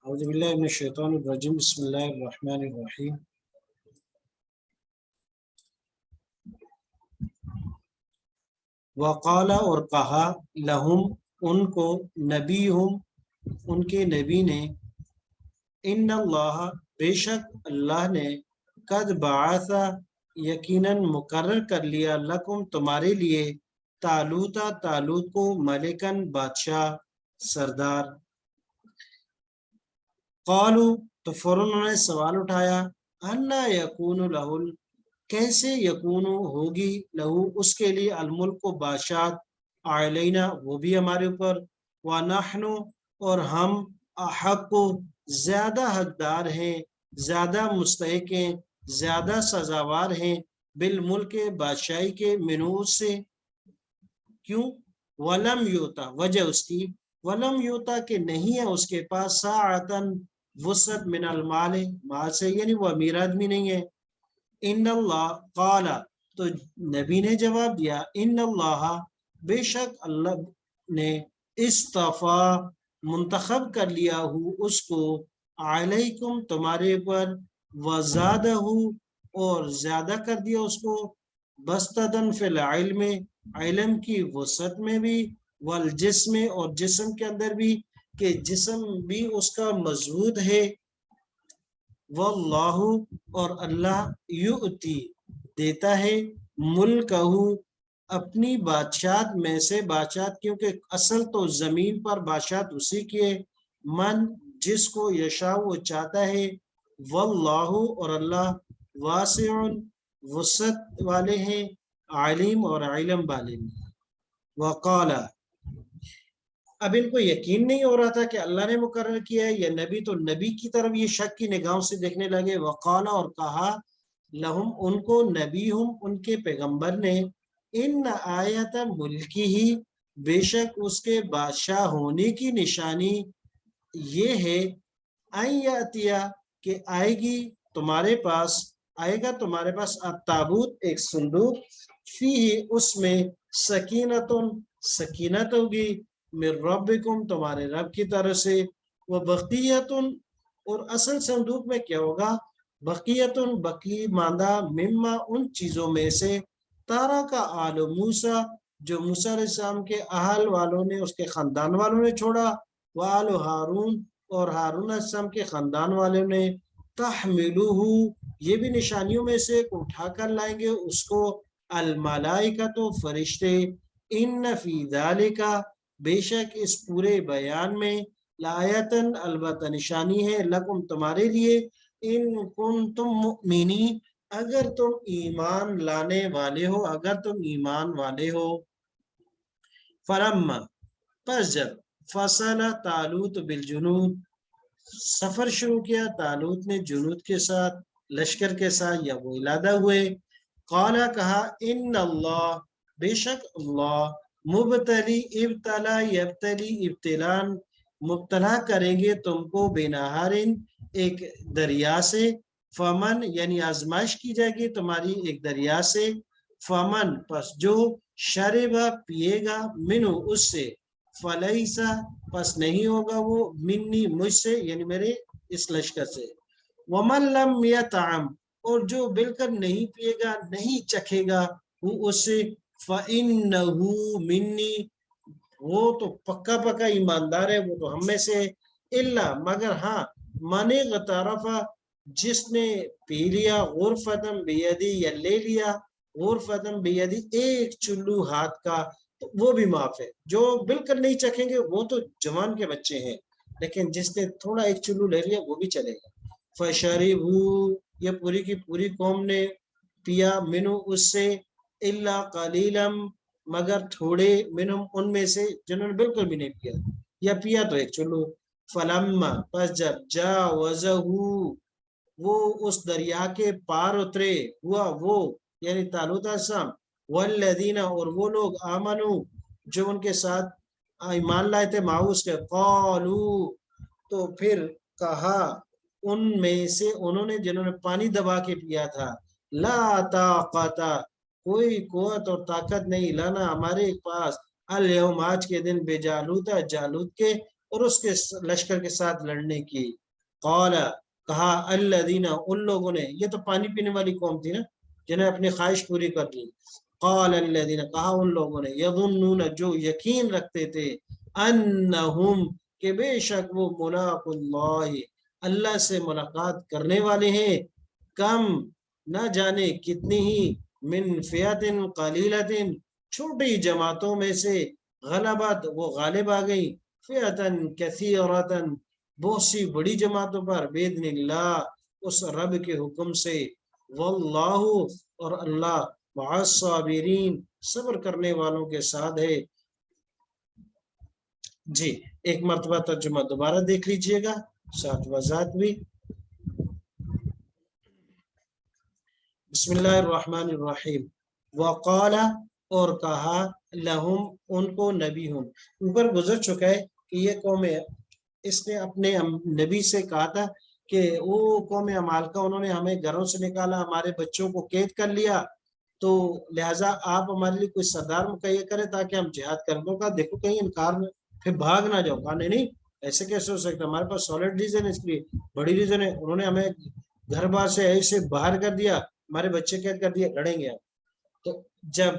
اعوذ باللہ من الشیطان الرجیم بسم اللہ الرحمن الرحیم وقال اور کہا لہم ان کو نبیہم ان کے نبی نے ان اللہ بے شک اللہ نے قد بعث یقیناً مقرر کر لیا لکم تمہارے لیے طالوت کو ملکن بادشاہ سردار قالو تو فوراً انہوں نے سوال اٹھایا انا یکون لہ کیسے یکون ہوگی لہو اس کے لیے الملک و بادشاہت علینا وہ بھی ہمارے اوپر ونحن اور ہم احق زیادہ حقدار ہیں زیادہ مستحق ہیں زیادہ سزاوار ہیں بالملک بادشاہی کے منو سے کیوں ولم یوتا وجہ اس کی ولم یوتا کہ نہیں ہے اس کے پاس ساعتن وسعت من المال مال سے یعنی وہ امیر آدمی نہیں ہے ان اللہ قال تو نبی نے جواب دیا ان اللہ بے شک اللہ نے استفا منتخب کر لیا ہو اس کو علیکم تمہارے پر وزادہ اور زیادہ کر دیا اس کو بستدن فی العلم علم کی وسعت میں بھی والجسم اور جسم کے اندر بھی کہ جسم بھی اس کا مضبوط ہے واللہ اور اللہ یؤتی دیتا ہے ملکہ اپنی بادشاہت میں سے بادشاہت کیونکہ اصل تو زمین پر بادشاہت اسی کی ہے من جس کو یشاء وہ چاہتا ہے واللہ اور اللہ واسع وسعت والے ہیں علیم اور علم والے ہیں وقال اب ان کو یقین نہیں ہو رہا تھا کہ اللہ نے مقرر کیا ہے یا نبی تو نبی کی طرف یہ شک کی نگاہوں سے دیکھنے لگے وقال اور کہا لہم ان کو نبیہم ان کے پیغمبر نے ان آیت ملکی ہی بے شک اس کے بادشاہ ہونے کی نشانی یہ ہے این یاتیا کہ آئے گی تمہارے پاس آئے گا تمہارے پاس التابوت ایک صندوق فی اس میں سکینت ہوگی من ربکم تمہارے رب کی طرف سے وہ بقیتن اور اصل صندوق میں کیا ہوگا بقیتن بقی ماندہ مما ان چیزوں میں سے تارا کا آل موسیٰ جو موسیٰ علیہ السلام کے اہل والوں نے اس کے خاندان والوں نے چھوڑا وآل ہارون اور ہارون علیہ السلام کے خاندان والوں نے تحملوہ یہ بھی نشانیوں میں سے اٹھا کر لائیں گے اس کو الملائکۃ فرشتے ان فی ذالک بے شک اس پورے بیان میں لآیتن البتہ نشانی ہے لکم تمہارے لیے ان کنتم مؤمنین اگر تم ایمان لانے والے ہو اگر تم ایمان والے ہو فلما پس جب فصل طالوت بالجنود سفر شروع کیا طالوت نے جنود کے ساتھ لشکر کے ساتھ یا وہ علادہ ہوئے قالا کہا ان اللہ بے شک اللہ مبتلی ابتلا یبتلی ابتلان مبتلا کریں گے تم کو بنہارن ایک دریا سے فمن یعنی آزمائش کی جائے گی تمہاری ایک دریا سے فمن پس جو شربا پیے گا منو اس سے فلیسا پس نہیں ہوگا وہ منی مجھ سے یعنی میرے اس لشکر سے ومن لم یطعم اور جو بالکل نہیں پیے گا نہیں چکھے گا وہ اس سے فَإِنَّهُ مِنِّي وہ تو پکا پکا ایماندار ہے وہ تو ہم میں سے اللہ مگر ہاں من غترف جس نے پی لیا غرفتم بیدی یا لے لیا غرفتم بیدی ایک چلو ہاتھ کا تو وہ بھی معاف ہے جو بالکل نہیں چکھیں گے وہ تو جوان کے بچے ہیں لیکن جس نے تھوڑا ایک چلو لے لیا وہ بھی چلے گا فَشَرِبُوا یہ پوری کی پوری قوم نے پیا منو اس سے اللہ قلیلم مگر تھوڑے منہم ان میں سے جنہوں نے بالکل بھی نہیں پیا یا پیا تو ایک چلو فلما پس جب جاوزہ وہ اس دریا کے پار اترے ہوا وہ یعنی طالوت علیہ السلام والذین اور وہ لوگ آمنو جو ان کے ساتھ ایمان لائے تھے ماؤس کے قالو تو پھر کہا ان میں سے انہوں نے جنہوں نے پانی دبا کے پیا تھا لا طاقت کوئی قوت اور طاقت نہیں لانا ہمارے پاس الیوم آج کے دن بے جالوت جالوت کے اور اس کے لشکر کے ساتھ لڑنے کی۔ قال کہا الذین ان لوگوں نے، یہ تو پانی پینے والی قوم تھی نا جنہیں اپنی خواہش پوری کر لی، قال الذین کہا ان لوگوں نے یظنون جو یقین رکھتے تھے انہم کہ بے شک وہ ملاق اللہ اللہ سے ملاقات کرنے والے ہیں، کم نہ جانے کتنی ہی، من فیات قلیلت چھوٹی جماعتوں میں سے، غلبت وہ غالب آ گئی، فیاتن کثیرتن بہت سی بڑی جماعتوں پر، باذن اللہ اس رب کے حکم سے، واللہ اور اللہ مع الصابرین صبر کرنے والوں کے ساتھ ہے۔ جی ایک مرتبہ ترجمہ دوبارہ دیکھ لیجئے گا، ساتھ وضاحت بھی۔ بسم اللہ الرحمن الرحیم۔ وقال اور کہا، لہم ان کو، نبی ہم اوپر گزر چکا ہے کہ یہ قوم، اس نے اپنے نبی سے کہا تھا کہ وہ قوم عمالقہ انہوں نے ہمیں گھروں سے نکالا، ہمارے بچوں کو قید کر لیا، تو لہٰذا آپ ہمارے لیے کوئی سردار مقرر کریں تاکہ ہم جہاد کر دوں گا، دیکھو کہیں انکار میں پھر بھاگ نہ جاؤ۔ کہا نہیں ایسے کیسے ہو سکتا، ہمارے پاس سالڈ ریزن ہے، اس لیے بڑی ریزن ہے، انہوں نے ہمیں گھر بار سے ایسے باہر کر دیا، ہمارے بچے قید کر دیے، لڑیں گے آپ۔ تو جب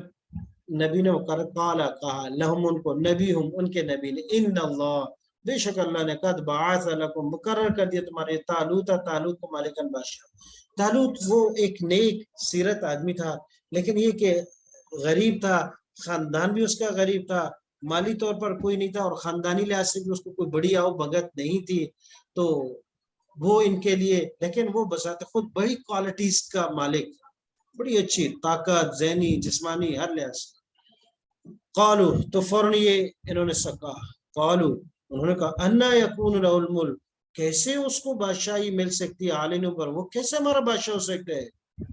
نبی نے قالا کہا، لہم ان کو، نبی ہم ان کے نبی نے، ان اللہ بے شک اللہ نے، قد بعث لکم مقرر کر دیا تمہارے، طالوت کو مالکن بادشاہ۔ طالوت وہ ایک نیک سیرت آدمی تھا، لیکن یہ کہ غریب تھا، خاندان بھی اس کا غریب تھا، مالی طور پر کوئی نہیں تھا، اور خاندانی لحاظ سے بھی اس کو کوئی بڑی آؤ بھگت نہیں تھی، تو وہ ان کے لیے، لیکن وہ بذات خود بڑی کوالٹیز کا مالک، بڑی اچھی طاقت، ذہنی جسمانی ہر لحاظ سے۔ قالو تو فوراً یہ انہوں نے سکا، قالو انہوں نے کہا، انا یکون له الملک کیسے اس کو بادشاہی مل سکتی ہے عالینوں پر، وہ کیسے ہمارا بادشاہ ہو سکتا ہے،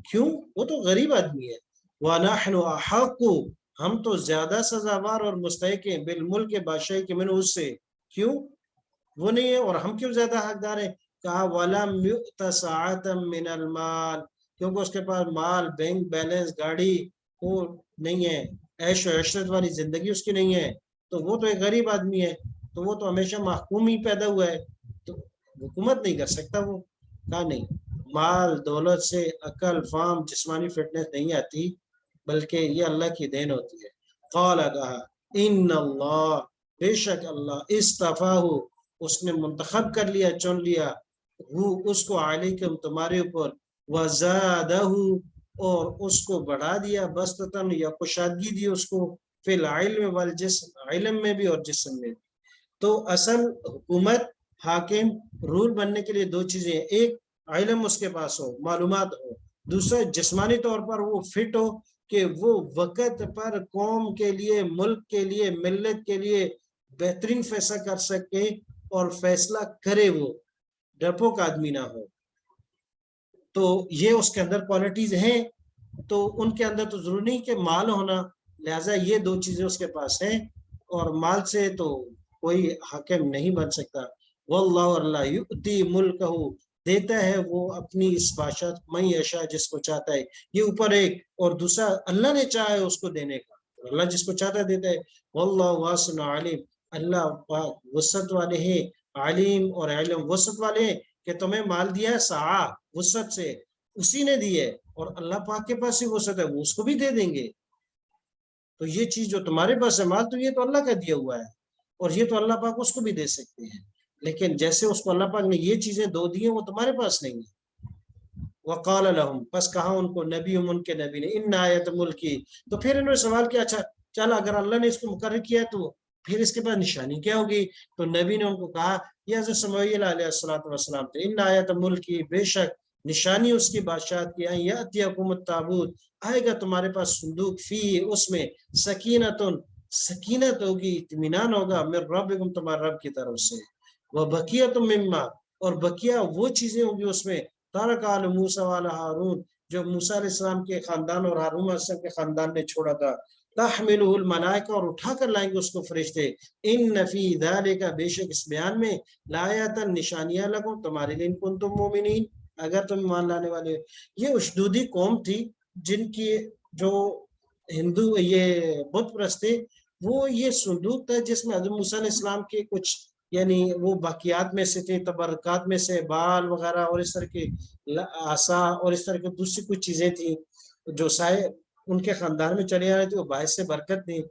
کیوں، وہ تو غریب آدمی ہے، وَنَحْنُ أَحَقُّ ہم تو زیادہ سزاوار اور مستحق ہیں، بالملک بادشاہی کے منہ اس سے، کیوں وہ نہیں ہے اور ہم کیوں زیادہ حقدار ہیں۔ کہا وَلَمْ يُؤْتَ سَاعَةً مِّنَ الْمَالِ کیونکہ اس کے پاس مال، بینک بیلنس، گاڑی وہ نہیں ہے، عیش و عشرت والی زندگی اس کی نہیں ہے، تو وہ تو ایک غریب آدمی ہے، تو وہ تو ہمیشہ محکوم ہی پیدا ہوا ہے، تو حکومت نہیں کر سکتا وہ۔ کہا نہیں، مال دولت سے عقل فہم جسمانی فٹنس نہیں آتی، بلکہ یہ اللہ کی دین ہوتی ہے۔ قال کہا، ان اللہ بے شک اللہ، استفاہ اس نے منتخب کر لیا، چن لیا، وہ اس کو علیکم تمہارے اوپر، وزادہ اور اس کو بڑھا دیا، بستتاً یا کشادگی دی اس کو، فی العلم والجسم علم میں بھی اور جسم میں بھی۔ تو اصل حکومت، حاکم، رول بننے کے لیے دو چیزیں ہیں، ایک علم اس کے پاس ہو، معلومات ہو، دوسرا جسمانی طور پر وہ فٹ ہو کہ وہ وقت پر قوم کے لیے، ملک کے لیے، ملت کے لیے بہترین فیصلہ کر سکے اور فیصلہ کرے، وہ ڈرپوک آدمی نہ ہو۔ تو یہ اس کے اندر کوالٹیز ہیں، تو ان کے اندر تو ضروری نہیں کہ مال ہونا، لہٰذا یہ دو چیزیں اس کے پاس ہیں، اور مال سے تو کوئی حاکم نہیں بن سکتا۔ واللہ اللہ یؤتی ملکہ دیتا ہے وہ اپنی اس بادشاہ من یشاء جس کو چاہتا ہے، یہ اوپر ایک، اور دوسرا اللہ نے چاہا ہے اس کو دینے کا، اللہ جس کو چاہتا ہے دیتا ہے۔ واللہ واسع علیم اللہ وسعت والے ہیں، علیم اور علم وسعت والے ہیں، کہ تمہیں مال دیا ہے سعا وسعت سے، اسی نے دی ہے، اور اللہ پاک کے پاس ہی وسعت ہے، وہ اس کو بھی دے دیں گے۔ تو یہ چیز جو تمہارے پاس ہے مال، تو یہ تو اللہ کا دیا ہوا ہے، اور یہ تو اللہ پاک اس کو بھی دے سکتے ہیں، لیکن جیسے اس کو اللہ پاک نے یہ چیزیں دو دی ہیں وہ تمہارے پاس نہیں ہے۔ وقال لهم پس کہا ان کو، نبی ان کے نبی نے، ان آیت ملکی تو پھر انہوں نے سوال کیا، اچھا چل اگر اللہ نے اس کو مقرر کیا تو پھر اس کے بعد نشانی کیا ہوگی، تو نبی نے ان کو کہا، یہ حضرت سمیع علیہ السلام تھے، ان آیت ملکی بے شک نشانی اس کی بادشاہت کی، یاتیکم التابوت آئے گا تمہارے پاس صندوق، فی اس میں سکینت ہوگی، اطمینان ہوگا، من ربکم تمہارے رب کی طرف سے، وبقیۃ مما اور بقیہ وہ چیزیں ہوں گی اس میں، تارک آل موسیٰ والا ہارون جو موسیٰ علیہ السلام کے خاندان اور ہارون علیہ السلام کے خاندان نے چھوڑا تھا، تحملہ الملائکہ اور اٹھا کر لائیں گے اس کو فرشتے، ان فی ذالک بے شک اس بیان میں، لآیۃ نشانیاں لگوں تمہارے لیے، ان کنتم مومنین اگر تم ایمان لانے والے۔ یہ اشدودی قوم تھی جن کی جو ہندو یہ بت پرست تھے، وہ یہ صندوق تھا جس میں حضرت موسیٰ علیہ السلام کے کچھ یعنی وہ باقیات میں سے تھے، تبرکات میں سے بال وغیرہ اور اس طرح کی آسا اور اس طرح کی دوسری کچھ چیزیں تھیں جو سائے ان کے خاندان میں چلی آ رہی تھی، وہ باعث سے برکت تھی.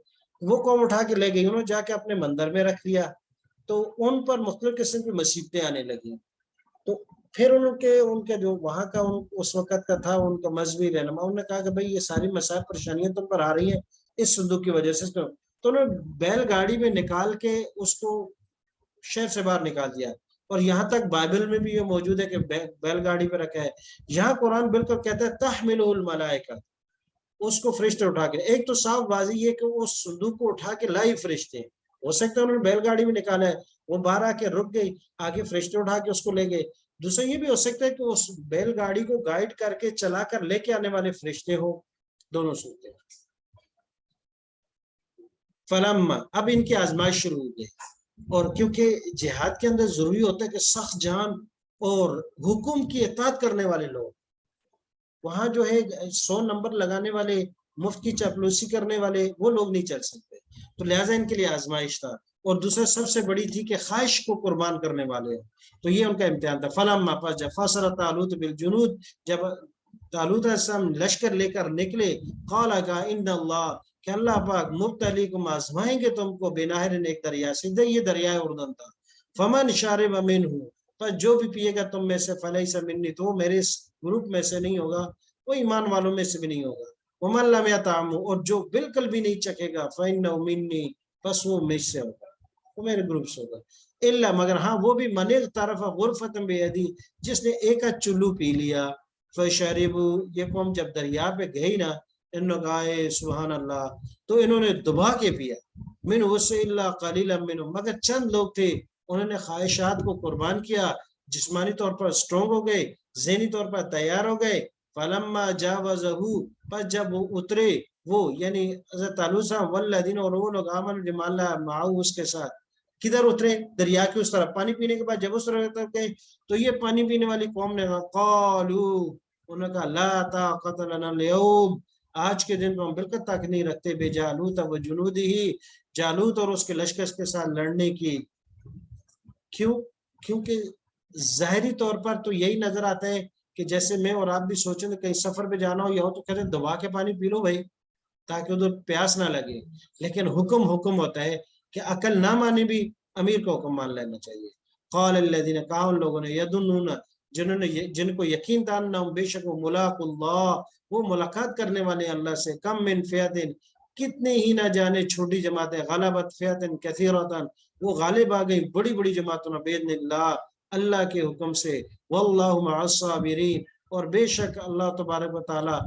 وہ قوم اٹھا کے لے گئی، انہوں نے جا کے اپنے مندر میں رکھ لیا، تو ان پر مختلف قسم کی مصیبتیں آنے لگی. تو پھر ان کے جو وہاں کا اس وقت کا تھا ان کا مذہبی رہنما، انہوں نے کہا کہ بھئی یہ ساری مسائل پریشانیاں تم پر آ رہی ہیں اس صندوق کی وجہ سے. تو انہوں نے بیل گاڑی میں نکال کے اس کو شہر سے باہر نکال دیا. اور یہاں تک بائبل میں بھی یہ موجود ہے کہ بیل گاڑی پہ رکھا ہے. یہاں قرآن بالکل کہتا ہے تحملہ الملائکہ، اس کو فرشتے اٹھا کے. ایک تو صاف واضح یہ کہ اس صندوق کو اٹھا کے لائی فرشتے، ہو سکتا ہے انہوں نے بیل گاڑی میں نکالا ہے، وہ باہر آ کے رک گئی، آگے فرشتے اٹھا کے اس کو لے گئے. دوسرا یہ بھی ہو سکتا ہے کہ اس بیل گاڑی کو گائیڈ کر کے چلا کر لے کے آنے والے فرشتے ہو. دونوں صورتیں. فلما، اب ان کی آزمائش شروع ہو گئی. اور کیونکہ جہاد کے اندر ضروری ہوتا ہے کہ سخت جان اور حکم کی اطاعت کرنے والے لوگ، وہاں جو ہے 100 نمبر لگانے والے، مفت کی چاپلوسی کرنے والے، وہ لوگ نہیں چل سکتے. تو لہٰذا ان کے لیے آزمائش تھا. اور دوسرا سب سے بڑی تھی کہ خواہش کو قربان کرنے والے، تو یہ ان کا امتحان تھا. فلما، پس جب فصل طالوت بالجنود، جب طالوت علیہ السلام لشکر لے کر نکلے، قال کہا ان اللہ، کہ اللہ پاک مبتلیکم، آزمائیں گے تم کو، بنہر، ایک دریا سے، یہ دریائے اردن تھا. فمن شارب منہ، پر جو بھی پیے گا تم میں سے، فلیس منی، تو میرے اس گروپ میں سے نہیں ہوگا، وہ ایمان والوں میں سے بھی نہیں ہوگا. ومن لم یطعمہ، اور جو بالکل بھی نہیں چکھے گا، فإنہ منی، پس وہ مجھ سے ہوگا، وہ میرے گروپ سے ہوگا. الا، مگر ہاں وہ بھی، من اغترف غرفۃ بیدی، جس نے ایک چلو پی لیا. فشربوا، یہ قوم جب دریا پہ گئی نا، انہوں نے کہا سبحان اللہ، تو انہوں نے دبا کے پیا. من اس الا قلیلا منهم، مگر چند لوگ تھے، انہوں نے خواہشات کو قربان کیا، جسمانی طور پر سٹرونگ ہو گئے، ذہنی طور پر تیار ہو گئے. فلما جاوزہ، پس جب وہ اترے، وہ یعنی حضرت طالوت صاحب والذین، اور وہ لوگ آمنوا بما، اللہ معه، اس کے ساتھ. کدھر اترے؟ دریا کی اس طرف. پانی پینے کے بعد جب اس طرف گئے تو یہ پانی پینے والی قوم نے کہا، قالوا، انہوں نے کہا، لا طاقت لنا اليوم، آج کے دن ہم بالکل طاقت نہیں رکھتے، بے جالوت و جنودہ، جالوت اور اس کے لشکر کے ساتھ لڑنے کی. کیوں؟ کیونکہ ظاہری طور پر تو یہی نظر آتا ہے کہ جیسے میں اور آپ بھی سوچیں کہیں سفر پہ جانا ہو یا ہو تو کہتے ہیں دبا کے پانی پی لو بھائی تاکہ ادھر پیاس نہ لگے. لیکن حکم ہوتا ہے کہ عقل نہ مانے بھی امیر کا حکم مان لینا چاہیے. قال الذین، کہا ان لوگوں نے، یظنون، جن کو یقین تھا، انہم، بے شک وہ، ملاق اللہ، وہ ملاقات کرنے والے اللہ سے. کم من فئۃ، کتنے ہی نہ جانے چھوٹی جماعتیں، غلبت فئۃ کثیرۃ، وہ غالب آ گئی بڑی بڑی جماعتوں نے، باذن اللہ، اللہ کے حکم سے. واللہ مع الصابرین، اور بے شک اللہ تبارک و تعالی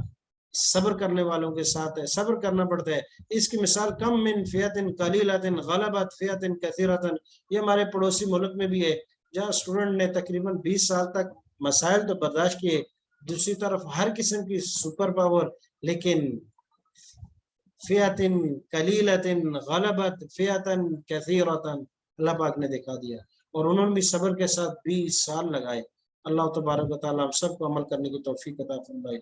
صبر کرنے والوں کے ساتھ ہے، صبر کرنا پڑتا ہے. اس کی مثال کم من فئۃ قلیلۃ غلبت فئۃ کثیرۃ، یہ ہمارے پڑوسی ملک میں بھی ہے جہاں اسٹوڈنٹ نے تقریباً 20 سال تک مسائل تو برداشت کیے، دوسری طرف ہر قسم کی سپر پاور، لیکن فئۃ قلیلۃ غلبت فئۃ کثیرۃ، اللہ پاک نے دکھا دیا. اور انہوں نے بھی صبر کے ساتھ 20 سال لگائے. اللہ تبارک و تعالیٰ ہم سب کو عمل کرنے کی توفیق عطا فرمائے.